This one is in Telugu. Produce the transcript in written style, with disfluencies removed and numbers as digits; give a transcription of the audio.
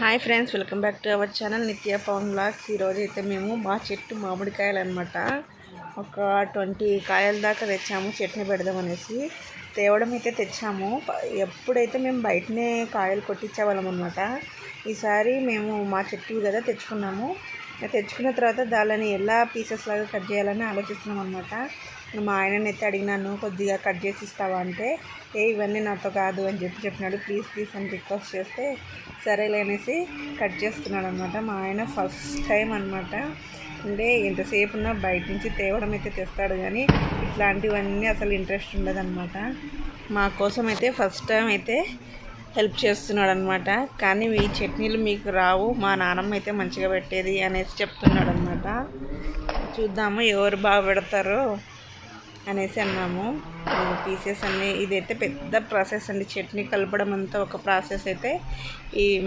Hi friends, welcome back to our channel నిత్య పవన్ బ్లాగ్స్. ఈరోజు అయితే మేము మా చెట్టు మామిడికాయలు అనమాట ఒక 20 కాయల దాకా తెచ్చాము. చట్నీ పెడదామనేసి తేవడం అయితే తెచ్చాము. ఎప్పుడైతే మేము బయటనే కాయలు కొట్టించేవాళ్ళం అనమాట. ఈసారి మేము మా చెట్టు కదా తెచ్చుకున్నాము. తెచ్చుకున్న తర్వాత దానిని ఎలా పీసెస్ లాగా కట్ చేయాలని ఆలోచిస్తున్నాం అనమాట. మా ఆయననైతే అడిగినాను, కొద్దిగా కట్ చేసి ఇస్తావా అంటే ఇవన్నీ నాతో కాదు అని చెప్పినాడు. ప్లీజ్ అని రిక్వెస్ట్ చేస్తే సరేలే అనేసి కట్ చేస్తున్నాడు అనమాట. మా ఆయన ఫస్ట్ టైం అనమాట. అంటే ఎంతసేపు ఉన్నా బయట నుంచి తేవడం అయితే తెస్తాడు, కానీ ఇట్లాంటివన్నీ అసలు ఇంట్రెస్ట్ ఉండదన్నమాట. మా కోసం అయితే ఫస్ట్ టైం అయితే హెల్ప్ చేస్తున్నాడు అనమాట. కానీ ఈ చట్నీలు మీకు రావు, మా నాన్నమ్మ అయితే మంచిగా పెట్టేది అనేసి చెప్తున్నాడు అనమాట. చూద్దాము ఎవరు బాగా పెడతారో అనేసి అన్నాము. పీసెస్ అన్నీ ఇదైతే పెద్ద ప్రాసెస్ అండి. చట్నీ కలపడం అంతా ఒక ప్రాసెస్ అయితే ఈ